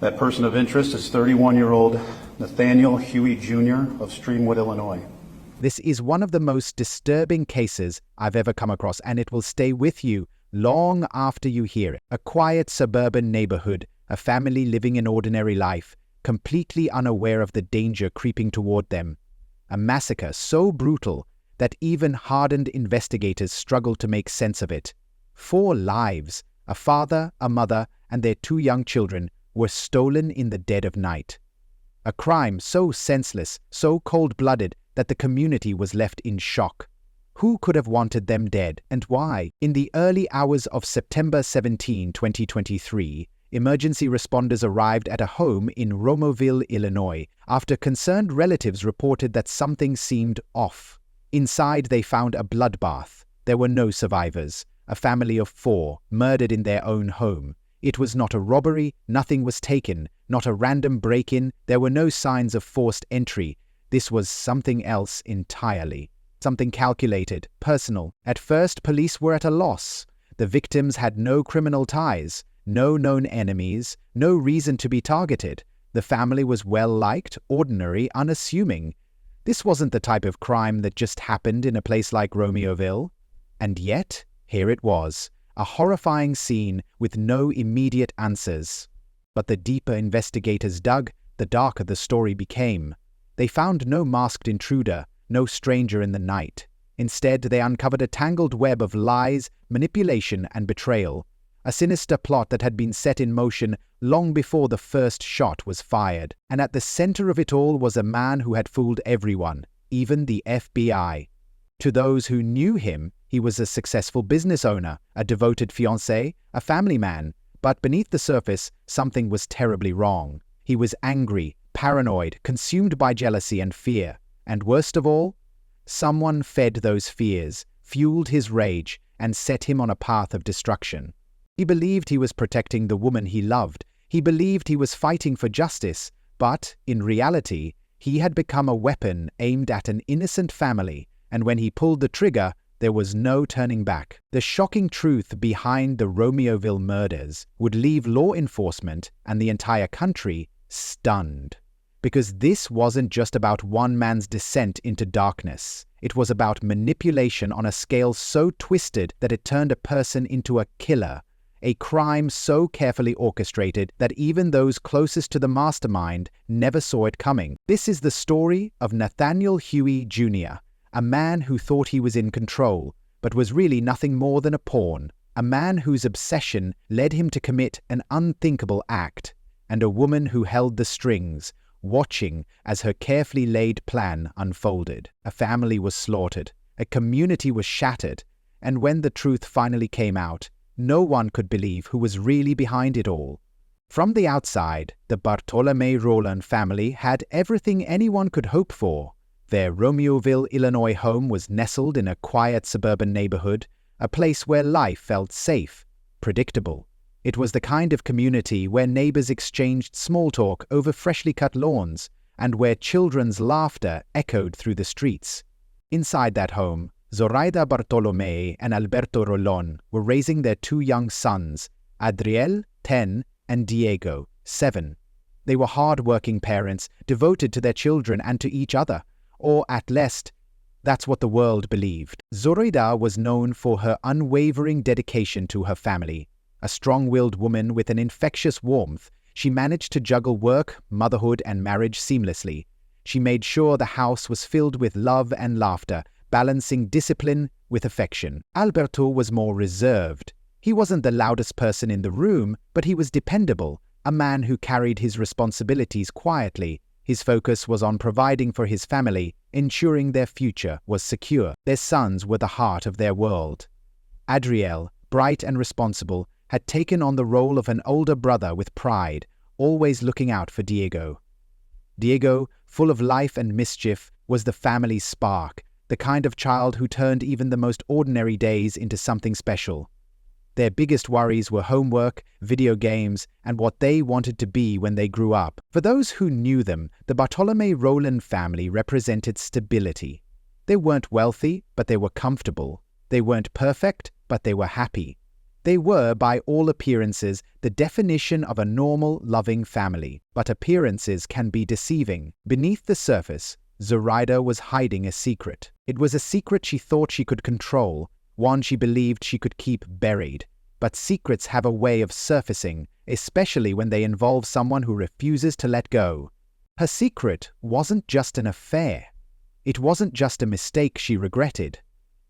That person of interest is 31-year-old Nathaniel Huey Jr. of Streamwood, Illinois. This is one of the most disturbing cases I've ever come across, and it will stay with you long after you hear it. A quiet suburban neighborhood, a family living an ordinary life, completely unaware of the danger creeping toward them. A massacre so brutal that even hardened investigators struggle to make sense of it. 4 lives, a father, a mother, and their 2 young children, were stolen in the dead of night. A crime so senseless, so cold-blooded, that the community was left in shock. Who could have wanted them dead, and why? In the early hours of September 17, 2023, emergency responders arrived at a home in Romeoville, Illinois, after concerned relatives reported that something seemed off. Inside, they found a bloodbath. There were no survivors. A family of 4, murdered in their own home. It was not a robbery, nothing was taken, not a random break-in, there were no signs of forced entry. This was something else entirely. Something calculated, personal. At first, police were at a loss. The victims had no criminal ties, no known enemies, no reason to be targeted. The family was well-liked, ordinary, unassuming. This wasn't the type of crime that just happened in a place like Romeoville. And yet, here it was. A horrifying scene with no immediate answers. But the deeper investigators dug, the darker the story became. They found no masked intruder, no stranger in the night. Instead, they uncovered a tangled web of lies, manipulation, and betrayal. A sinister plot that had been set in motion long before the first shot was fired. And at the center of it all was a man who had fooled everyone, even the FBI. To those who knew him, he was a successful business owner, a devoted fiancé, a family man. But beneath the surface, something was terribly wrong. He was angry, paranoid, consumed by jealousy and fear. And worst of all, someone fed those fears, fueled his rage, and set him on a path of destruction. He believed he was protecting the woman he loved. He believed he was fighting for justice. But, in reality, he had become a weapon aimed at an innocent family. And when he pulled the trigger, there was no turning back. The shocking truth behind the Romeoville murders would leave law enforcement and the entire country stunned. Because this wasn't just about one man's descent into darkness. It was about manipulation on a scale so twisted that it turned a person into a killer. A crime so carefully orchestrated that even those closest to the mastermind never saw it coming. This is the story of Nathaniel Huey Jr., a man who thought he was in control, but was really nothing more than a pawn. A man whose obsession led him to commit an unthinkable act, and a woman who held the strings, watching as her carefully laid plan unfolded. A family was slaughtered, a community was shattered, and when the truth finally came out, no one could believe who was really behind it all. From the outside, the Bartolome Roland family had everything anyone could hope for. Their Romeoville, Illinois home was nestled in a quiet suburban neighborhood, a place where life felt safe, predictable. It was the kind of community where neighbors exchanged small talk over freshly cut lawns, and where children's laughter echoed through the streets. Inside that home, Zoraida Bartolome and Alberto Rolon were raising their 2 young sons, Adriel, 10, and Diego, 7. They were hard-working parents, devoted to their children and to each other. Or at least, that's what the world believed. Zoraida was known for her unwavering dedication to her family. A strong-willed woman with an infectious warmth, she managed to juggle work, motherhood, and marriage seamlessly. She made sure the house was filled with love and laughter, balancing discipline with affection. Alberto was more reserved. He wasn't the loudest person in the room, but he was dependable, a man who carried his responsibilities quietly. His focus was on providing for his family, ensuring their future was secure. Their sons were the heart of their world. Adriel, bright and responsible, had taken on the role of an older brother with pride, always looking out for Diego. Diego, full of life and mischief, was the family's spark, the kind of child who turned even the most ordinary days into something special. Their biggest worries were homework, video games, and what they wanted to be when they grew up. For those who knew them, the Bartolome Roland family represented stability. They weren't wealthy, but they were comfortable. They weren't perfect, but they were happy. They were, by all appearances, the definition of a normal, loving family. But appearances can be deceiving. Beneath the surface, Zoraida was hiding a secret. It was a secret she thought she could control, one she believed she could keep buried. But secrets have a way of surfacing, especially when they involve someone who refuses to let go. Her secret wasn't just an affair. It wasn't just a mistake she regretted.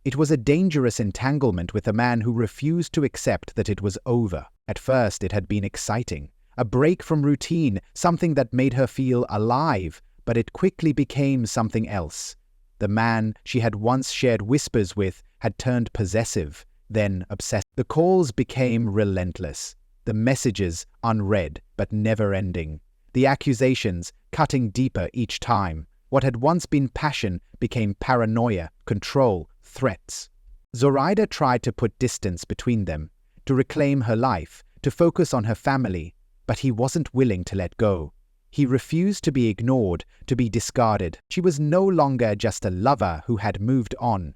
It was a dangerous entanglement with a man who refused to accept that it was over. At first, it had been exciting, a break from routine, something that made her feel alive, but it quickly became something else. The man she had once shared whispers with had turned possessive, then obsessive. The calls became relentless, the messages unread but never-ending, the accusations cutting deeper each time. What had once been passion became paranoia, control, threats. Zoraida tried to put distance between them, to reclaim her life, to focus on her family, but he wasn't willing to let go. He refused to be ignored, to be discarded. She was no longer just a lover who had moved on.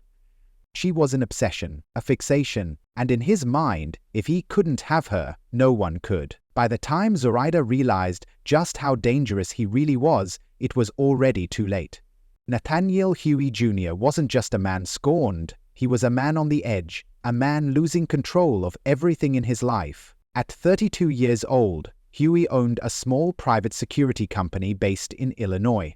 She was an obsession, a fixation, and in his mind, if he couldn't have her, no one could. By the time Zoraida realized just how dangerous he really was, it was already too late. Nathaniel Huey Jr. wasn't just a man scorned, he was a man on the edge, a man losing control of everything in his life. At 32 years old, Huey owned a small private security company based in Illinois.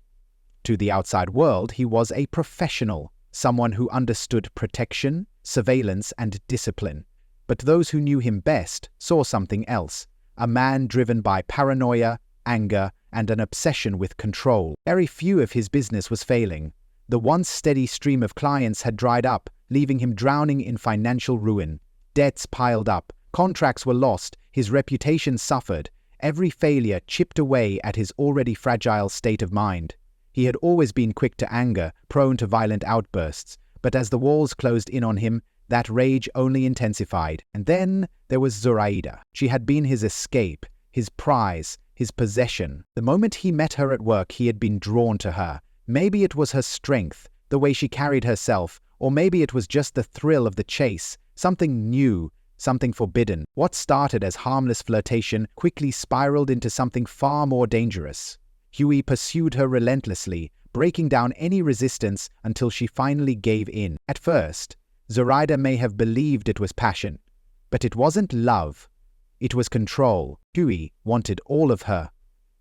To the outside world, he was a professional, someone who understood protection, surveillance, and discipline. But those who knew him best saw something else, a man driven by paranoia, anger, and an obsession with control. Very few of his business was failing. The once steady stream of clients had dried up, leaving him drowning in financial ruin. Debts piled up, contracts were lost, his reputation suffered. Every failure chipped away at his already fragile state of mind. He had always been quick to anger, prone to violent outbursts, but as the walls closed in on him, that rage only intensified. And then there was Zoraida. She had been his escape, his prize, his possession. The moment he met her at work, he had been drawn to her. Maybe it was her strength, the way she carried herself, or maybe it was just the thrill of the chase, something new, something forbidden. What started as harmless flirtation quickly spiraled into something far more dangerous. Huey pursued her relentlessly, breaking down any resistance until she finally gave in. At first, Zoraida may have believed it was passion, but it wasn't love. It was control. Huey wanted all of her.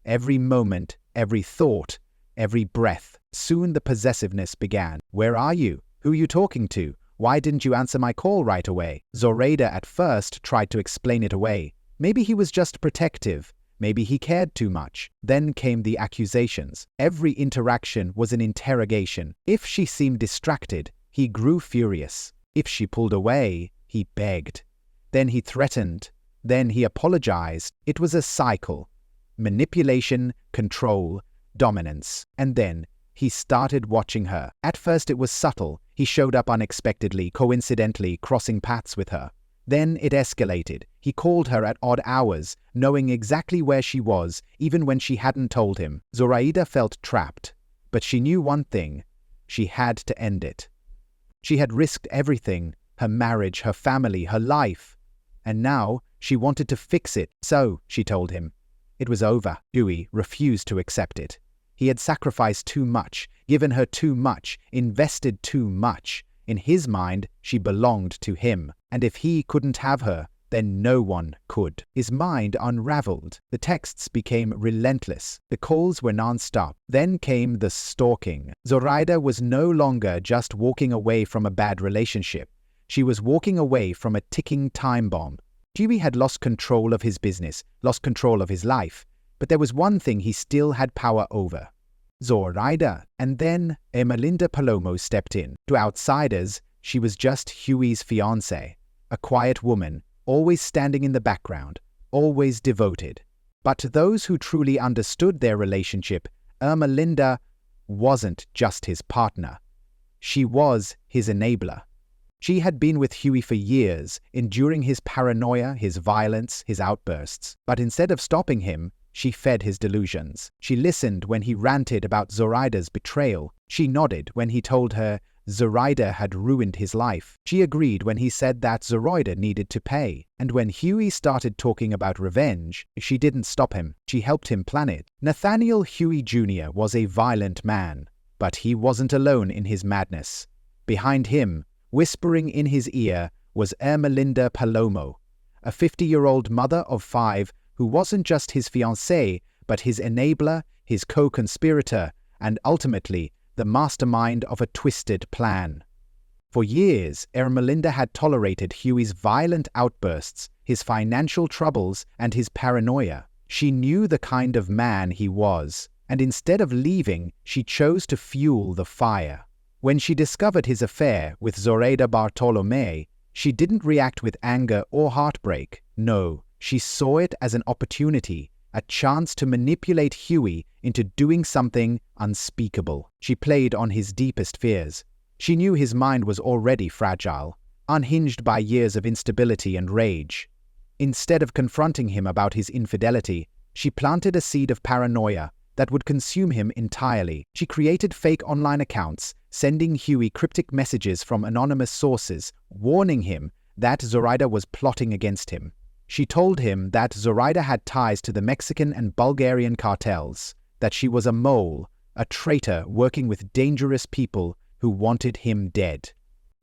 Every moment, every thought, every breath. Soon the possessiveness began. "Where are you? Who are you talking to? Why didn't you answer my call right away?" Zoraida at first tried to explain it away. Maybe he was just protective. Maybe he cared too much. Then came the accusations. Every interaction was an interrogation. If she seemed distracted, he grew furious. If she pulled away, he begged. Then he threatened. Then he apologized. It was a cycle. Manipulation, control, dominance. And then he started watching her. At first it was subtle. He showed up unexpectedly, coincidentally, crossing paths with her. Then it escalated. He called her at odd hours, knowing exactly where she was, even when she hadn't told him. Zoraida felt trapped. But she knew one thing. She had to end it. She had risked everything, her marriage, her family, her life. And now she wanted to fix it. So, she told him. It was over. Huey refused to accept it. He had sacrificed too much, given her too much, invested too much. In his mind, she belonged to him. And if he couldn't have her, then no one could. His mind unraveled. The texts became relentless. The calls were non-stop. Then came the stalking. Zoraida was no longer just walking away from a bad relationship. She was walking away from a ticking time bomb. Huey had lost control of his business, lost control of his life. But there was one thing he still had power over. Zoraida. And then Ermelinda Palomo stepped in. To outsiders, she was just Huey's fiancée, a quiet woman, always standing in the background, always devoted. But to those who truly understood their relationship, Ermelinda wasn't just his partner. She was his enabler. She had been with Huey for years, enduring his paranoia, his violence, his outbursts. But instead of stopping him, she fed his delusions. She listened when he ranted about Zoraida's betrayal. She nodded when he told her Zoraida had ruined his life. She agreed when he said that Zoraida needed to pay. And when Huey started talking about revenge, she didn't stop him. She helped him plan it. Nathaniel Huey Jr. was a violent man, but he wasn't alone in his madness. Behind him, whispering in his ear, was Ermelinda Palomo, a 50-year-old mother of 5 who wasn't just his fiancée, but his enabler, his co-conspirator, and ultimately the mastermind of a twisted plan. For years, Ermelinda had tolerated Huey's violent outbursts, his financial troubles, and his paranoia. She knew the kind of man he was, and instead of leaving, she chose to fuel the fire. When she discovered his affair with Zoraida Bartolomé, she didn't react with anger or heartbreak. No, she saw it as an opportunity, a chance to manipulate Huey into doing something unspeakable. She played on his deepest fears. She knew his mind was already fragile, unhinged by years of instability and rage. Instead of confronting him about his infidelity, she planted a seed of paranoia that would consume him entirely. She created fake online accounts, sending Huey cryptic messages from anonymous sources, warning him that Zoraida was plotting against him. She told him that Zoraida had ties to the Mexican and Bulgarian cartels, that she was a mole, a traitor working with dangerous people who wanted him dead.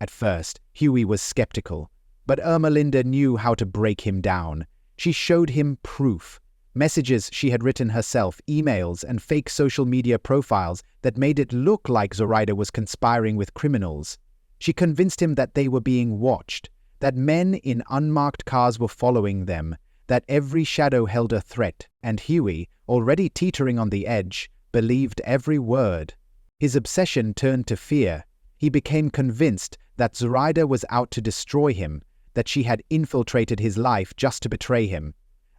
At first, Huey was skeptical, but Ermelinda knew how to break him down. She showed him proof. Messages she had written herself, emails, and fake social media profiles that made it look like Zoraida was conspiring with criminals. She convinced him that they were being watched, that men in unmarked cars were following them, that every shadow held a threat, and Huey, already teetering on the edge, believed every word. His obsession turned to fear. He became convinced that Zoraida was out to destroy him, that she had infiltrated his life just to betray him.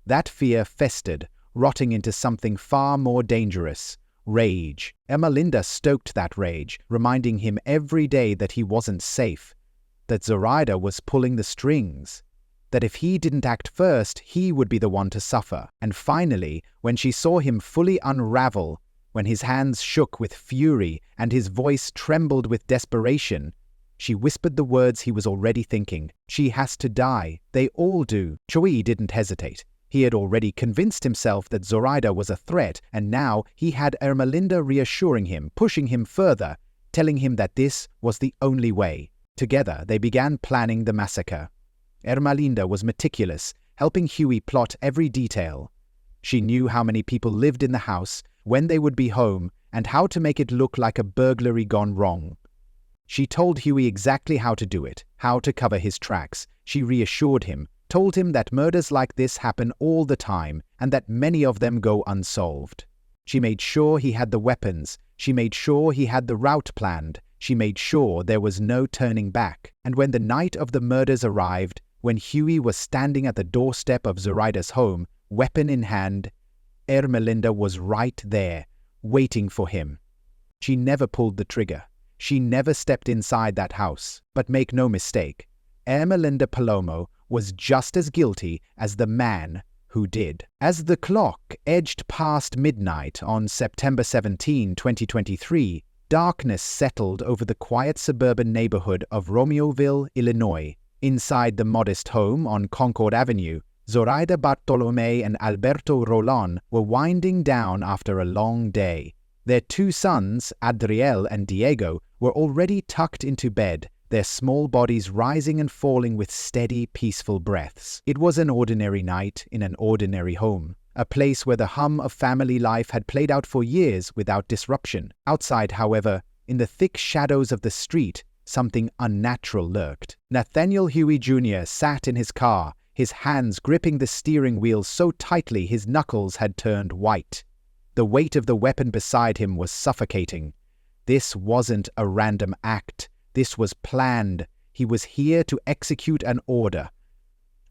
That fear festered, rotting into something far more dangerous: rage. Ermelinda stoked that rage, reminding him every day that he wasn't safe, that Zoraida was pulling the strings, that if he didn't act first, he would be the one to suffer. And finally, when she saw him fully unravel, when his hands shook with fury and his voice trembled with desperation, she whispered the words he was already thinking. She has to die. They all do. Huey didn't hesitate. He had already convinced himself that Zoraida was a threat, and now he had Ermelinda reassuring him, pushing him further, telling him that this was the only way. Together, they began planning the massacre. Ermelinda was meticulous, helping Huey plot every detail. She knew how many people lived in the house, when they would be home, and how to make it look like a burglary gone wrong. She told Huey exactly how to do it, how to cover his tracks. She reassured him, told him that murders like this happen all the time, and that many of them go unsolved. She made sure he had the weapons. She made sure he had the route planned. She made sure there was no turning back. And when the night of the murders arrived, when Huey was standing at the doorstep of Zoraida's home, weapon in hand, Ermelinda was right there, waiting for him. She never pulled the trigger. She never stepped inside that house. But make no mistake, Ermelinda Palomo was just as guilty as the man who did. As the clock edged past midnight on September 17, 2023, darkness settled over the quiet suburban neighborhood of Romeoville, Illinois. Inside the modest home on Concord Avenue, Zoraida Bartolomé and Alberto Roland were winding down after a long day. Their 2 sons, Adriel and Diego, were already tucked into bed, their small bodies rising and falling with steady, peaceful breaths. It was an ordinary night in an ordinary home, a place where the hum of family life had played out for years without disruption. Outside, however, in the thick shadows of the street, something unnatural lurked. Nathaniel Huey Jr. sat in his car, his hands gripping the steering wheel so tightly his knuckles had turned white. The weight of the weapon beside him was suffocating. This wasn't a random act. This was planned. He was here to execute an order.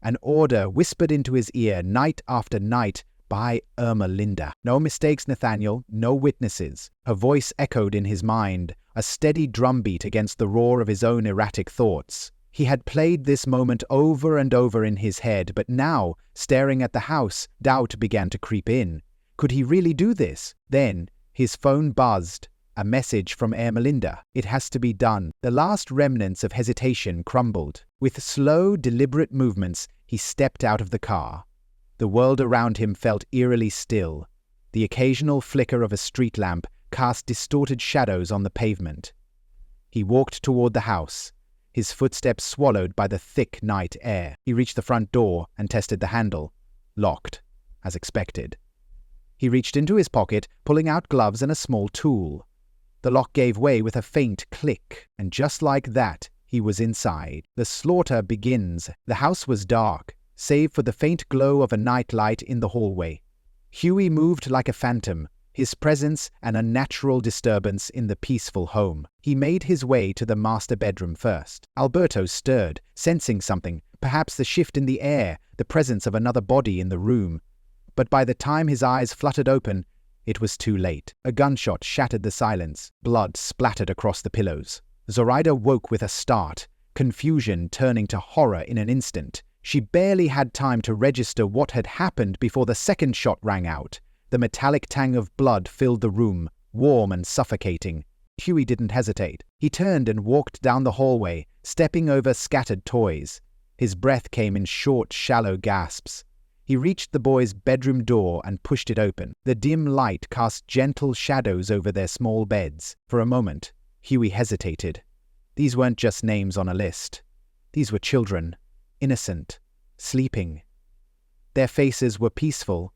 An order whispered into his ear night after night by Ermelinda. No mistakes, Nathaniel, no witnesses. Her voice echoed in his mind, a steady drumbeat against the roar of his own erratic thoughts. He had played this moment over and over in his head, but now, staring at the house, doubt began to creep in. Could he really do this? Then, his phone buzzed. A message from Ermelinda. It has to be done. The last remnants of hesitation crumbled. With slow, deliberate movements, he stepped out of the car. The world around him felt eerily still. The occasional flicker of a street lamp cast distorted shadows on the pavement. He walked toward the house, his footsteps swallowed by the thick night air. He reached the front door and tested the handle. Locked, as expected. He reached into his pocket, pulling out gloves and a small tool. The lock gave way with a faint click, and just like that, he was inside. The slaughter begins. The house was dark, save for the faint glow of a night light in the hallway. Huey moved like a phantom, his presence an unnatural disturbance in the peaceful home. He made his way to the master bedroom first. Alberto stirred, sensing something, perhaps the shift in the air, the presence of another body in the room. But by the time his eyes fluttered open, it was too late. A gunshot shattered the silence. Blood splattered across the pillows. Zoraida woke with a start, confusion turning to horror in an instant. She barely had time to register what had happened before the second shot rang out. The metallic tang of blood filled the room, warm and suffocating. Huey didn't hesitate. He turned and walked down the hallway, stepping over scattered toys. His breath came in short, shallow gasps. He reached the boys' bedroom door and pushed it open. The dim light cast gentle shadows over their small beds. For a moment, Huey hesitated. These weren't just names on a list. These were children, innocent, sleeping. Their faces were peaceful,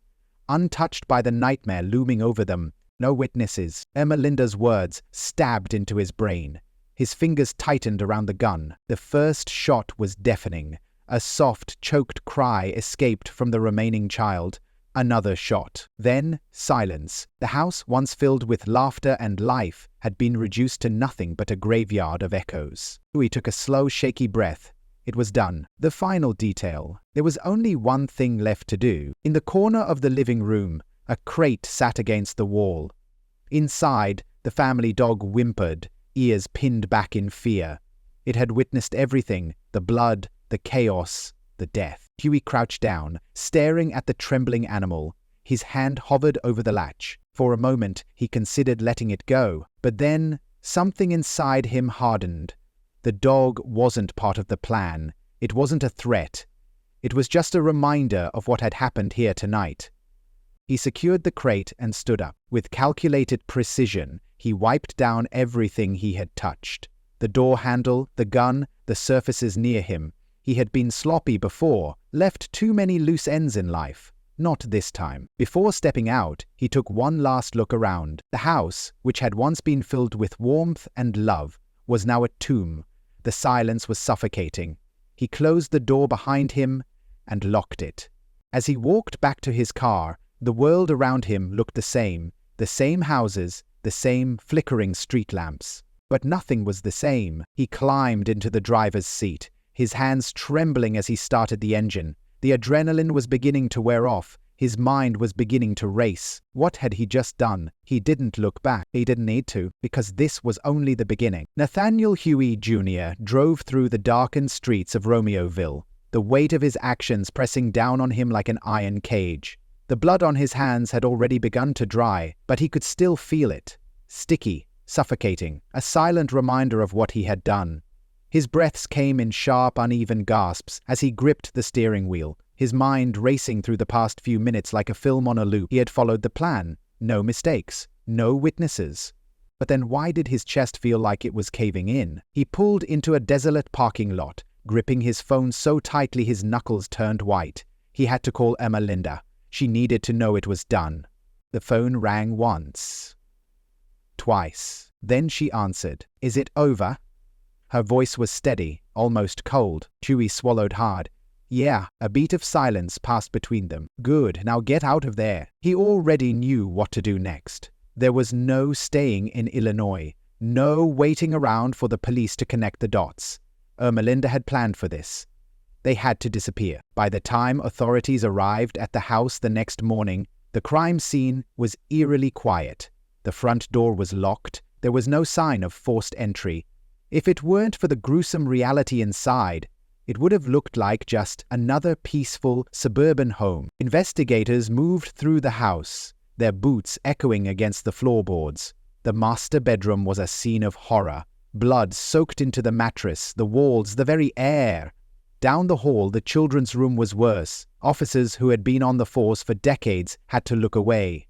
untouched by the nightmare looming over them. No witnesses. Ermelinda's words stabbed into his brain. His fingers tightened around the gun. The first shot was deafening. A soft, choked cry escaped from the remaining child. Another shot. Then, silence. The house, once filled with laughter and life, had been reduced to nothing but a graveyard of echoes. Huey took a slow, shaky breath. It was done. The final detail. There was only one thing left to do. In the corner of the living room, a crate sat against the wall. Inside, the family dog whimpered, ears pinned back in fear. It had witnessed everything, the blood, the chaos, the death. Huey crouched down, staring at the trembling animal. His hand hovered over the latch. For a moment, he considered letting it go. But then, something inside him hardened. The dog wasn't part of the plan. It wasn't a threat. It was just a reminder of what had happened here tonight. He secured the crate and stood up. With calculated precision, he wiped down everything he had touched. The door handle, the gun, the surfaces near him. He had been sloppy before, left too many loose ends in life. Not this time. Before stepping out, he took one last look around. The house, which had once been filled with warmth and love, was now a tomb. The silence was suffocating. He closed the door behind him and locked it. As he walked back to his car, the world around him looked the same houses, the same flickering street lamps. But nothing was the same. He climbed into the driver's seat, his hands trembling as he started the engine. The adrenaline was beginning to wear off. His mind was beginning to race. What had he just done? He didn't look back. He didn't need to, because this was only the beginning. Nathaniel Huey Jr. drove through the darkened streets of Romeoville, the weight of his actions pressing down on him like an iron cage. The blood on his hands had already begun to dry, but he could still feel it. Sticky, suffocating, a silent reminder of what he had done. His breaths came in sharp, uneven gasps as he gripped the steering wheel, his mind racing through the past few minutes like a film on a loop. He had followed the plan. No mistakes. No witnesses. But then why did his chest feel like it was caving in? He pulled into a desolate parking lot, gripping his phone so tightly his knuckles turned white. He had to call Ermelinda. She needed to know it was done. The phone rang once. Twice. Then she answered. "Is it over?" Her voice was steady, almost cold. Huey swallowed hard. Yeah, a beat of silence passed between them. Good, now get out of there. He already knew what to do next. There was no staying in Illinois, no waiting around for the police to connect the dots. Ermelinda had planned for this. They had to disappear. By the time authorities arrived at the house the next morning, the crime scene was eerily quiet. The front door was locked. There was no sign of forced entry. If it weren't for the gruesome reality inside, it would have looked like just another peaceful suburban home. Investigators moved through the house, their boots echoing against the floorboards. The The master bedroom was a scene of horror. Blood soaked into the mattress, the walls, the very air. Down the hall, the children's room was worse. Officers who had been on the force for decades had to look away.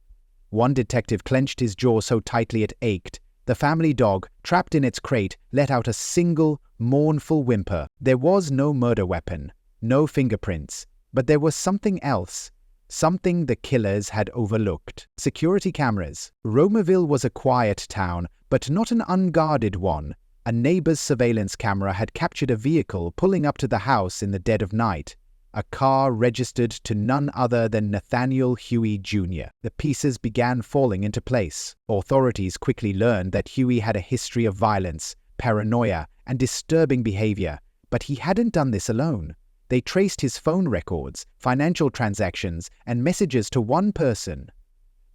One detective clenched his jaw so tightly it ached. The family dog, trapped in its crate, let out a single, mournful whimper. There was no murder weapon, no fingerprints, but there was something else. Something the killers had overlooked. Security cameras. Romerville was a quiet town, but not an unguarded one. A neighbor's surveillance camera had captured a vehicle pulling up to the house in the dead of night. A car registered to none other than Nathaniel Huey Jr. The pieces began falling into place. Authorities quickly learned that Huey had a history of violence, paranoia, and disturbing behavior, but he hadn't done this alone. They traced his phone records, financial transactions, and messages to one person,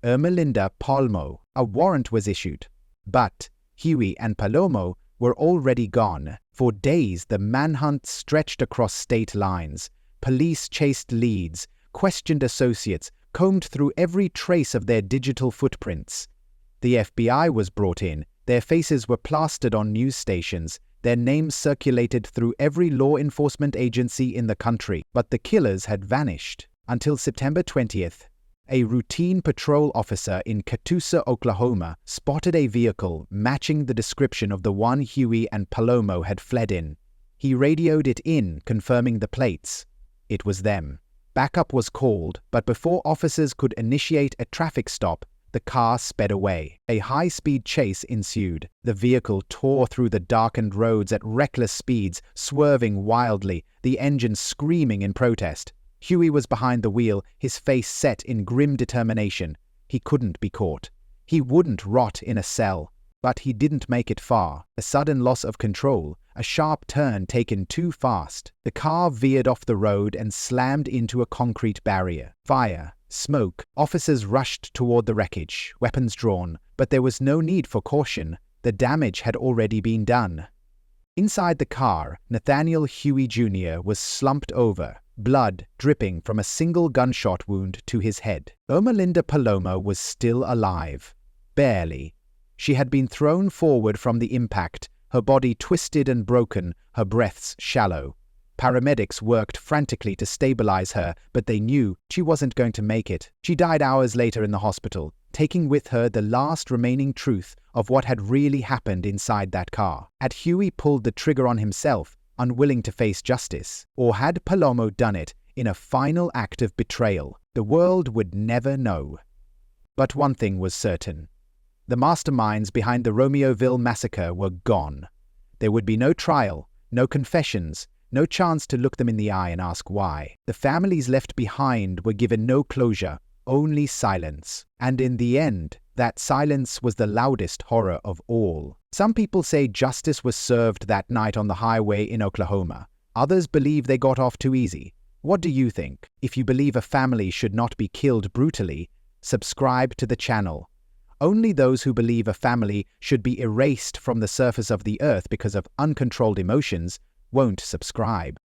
Ermelinda Palmo. A warrant was issued. But Huey and Palomo were already gone. For days, the manhunt stretched across state lines. Police chased leads, questioned associates, combed through every trace of their digital footprints. The FBI was brought in. Their faces were plastered on news stations. Their names circulated through every law enforcement agency in the country. But the killers had vanished. Until September 20th, a routine patrol officer in Catoosa, Oklahoma, spotted a vehicle matching the description of the one Huey and Palomo had fled in. He radioed it in, confirming the plates. It was them. Backup was called, but before officers could initiate a traffic stop, the car sped away. A high-speed chase ensued. The vehicle tore through the darkened roads at reckless speeds, swerving wildly, the engine screaming in protest. Huey was behind the wheel, his face set in grim determination. He couldn't be caught. He wouldn't rot in a cell. But he didn't make it far. A sudden loss of control, a sharp turn taken too fast. The car veered off the road and slammed into a concrete barrier. Fire, smoke. Officers rushed toward the wreckage, weapons drawn, but there was no need for caution. The damage had already been done. Inside the car, Nathaniel Huey Jr. was slumped over, blood dripping from a single gunshot wound to his head. Ermelinda Paloma was still alive. Barely. She had been thrown forward from the impact, her body twisted and broken, her breaths shallow. Paramedics worked frantically to stabilize her, but they knew she wasn't going to make it. She died hours later in the hospital, taking with her the last remaining truth of what had really happened inside that car. Had Huey pulled the trigger on himself, unwilling to face justice? Or had Palomo done it in a final act of betrayal? The world would never know. But one thing was certain. The masterminds behind the Romeoville massacre were gone. There would be no trial, no confessions, no chance to look them in the eye and ask why. The families left behind were given no closure, only silence. And in the end, that silence was the loudest horror of all. Some people say justice was served that night on the highway in Oklahoma. Others believe they got off too easy. What do you think? If you believe a family should not be killed brutally, subscribe to the channel. Only those who believe a family should be erased from the surface of the earth because of uncontrolled emotions won't subscribe.